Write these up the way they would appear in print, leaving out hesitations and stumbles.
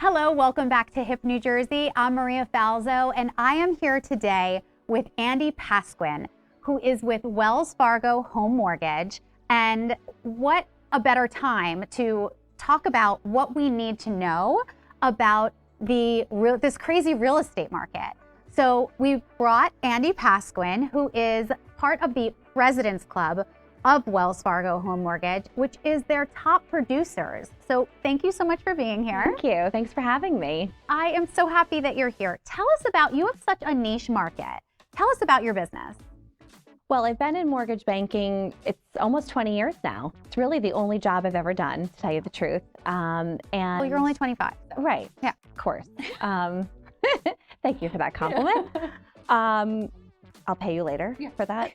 Hello, welcome back to HIP New Jersey. I'm Maria Falzo, and I am here today with Andi Pasquin, who is with Wells Fargo Home Mortgage. And what a better time to talk about what we need to know about this crazy real estate market. So we brought Andi Pasquin, who is part of the President's Club of Wells Fargo Home Mortgage, which is their top producers. So thank you so much for being here. Thank you. Thanks for having me. I am so happy that you're here. Tell us about, you have such a niche market. Tell us about your business. Well, I've been in mortgage banking, it's almost 20 years now. It's really the only job I've ever done, to tell you the truth. Well, you're only 25. So. Right. Yeah. Of course. Thank you for that compliment. I'll pay you later for that.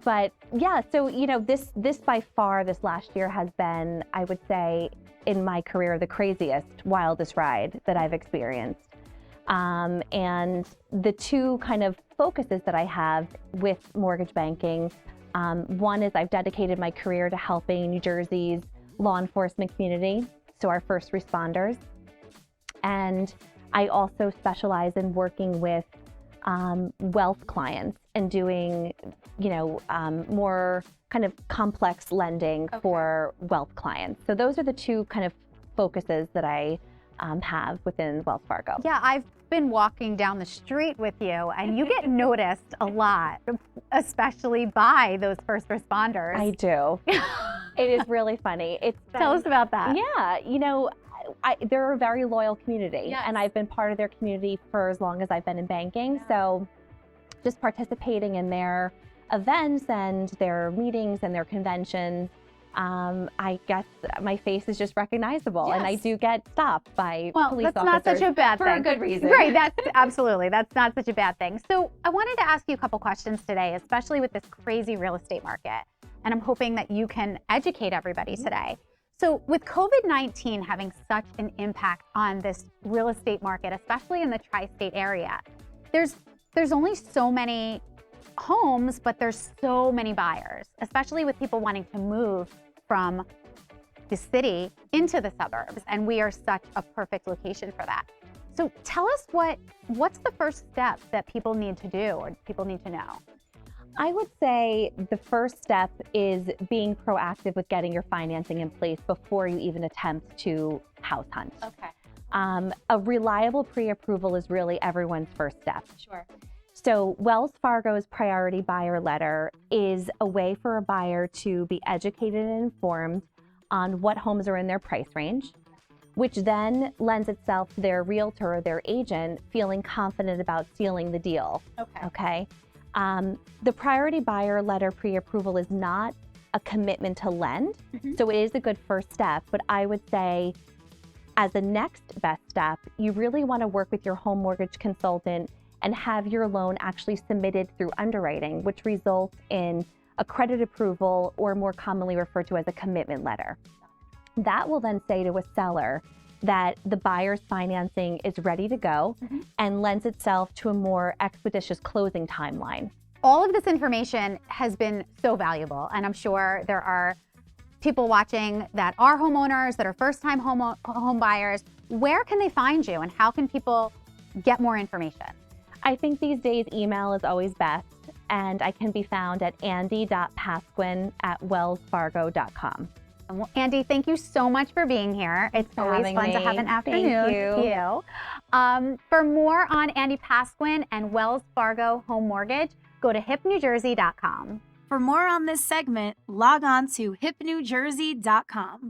But yeah, so this by far, this last year has been, I would say, in my career, the craziest, wildest ride that I've experienced. And the two kind of focuses that I have with mortgage banking, one is I've dedicated my career to helping New Jersey's law enforcement community, so our first responders. And I also specialize in working with wealth clients and doing, more kind of complex lending for wealth clients. So those are the two kind of focuses that I have within Wells Fargo. Yeah, I've been walking down the street with you, and you get noticed a lot, especially by those first responders. I do. It is really funny. Tell us about that. Yeah, they're a very loyal community, and I've been part of their community for as long as I've been in banking. So just participating in their events and their meetings and their conventions, I guess my face is just recognizable, and I do get stopped by police officers. Well, that's not such a bad thing. For a good reason. Right, that's not such a bad thing. So I wanted to ask you a couple questions today, especially with this crazy real estate market, and I'm hoping that you can educate everybody today. So with COVID-19 having such an impact on this real estate market, especially in the tri-state area, there's only so many homes, but there's so many buyers, especially with people wanting to move from the city into the suburbs, and we are such a perfect location for that. So tell us what's the first step that people need to do or people need to know? I would say the first step is being proactive with getting your financing in place before you even attempt to house hunt. Okay. A reliable pre-approval is really everyone's first step. Sure. So Wells Fargo's priority buyer letter is a way for a buyer to be educated and informed on what homes are in their price range, which then lends itself to their realtor or their agent feeling confident about sealing the deal. Okay. The priority buyer letter pre-approval is not a commitment to lend, so it is a good first step, but I would say as a next best step, you really want to work with your home mortgage consultant and have your loan actually submitted through underwriting, which results in a credit approval, or more commonly referred to as a commitment letter. That will then say to a seller that the buyer's financing is ready to go and lends itself to a more expeditious closing timeline. All of this information has been so valuable, and I'm sure there are people watching that are homeowners, that are first-time home buyers. Where can they find you, and how can people get more information? I think these days email is always best, and I can be found at andi.pasquin@wellsfargo.com. Well, Andi, thank you so much for being here. It's always fun to have an afternoon with you. For more on Andi Pasquin and Wells Fargo Home Mortgage, go to hipnewjersey.com. For more on this segment, log on to hipnewjersey.com.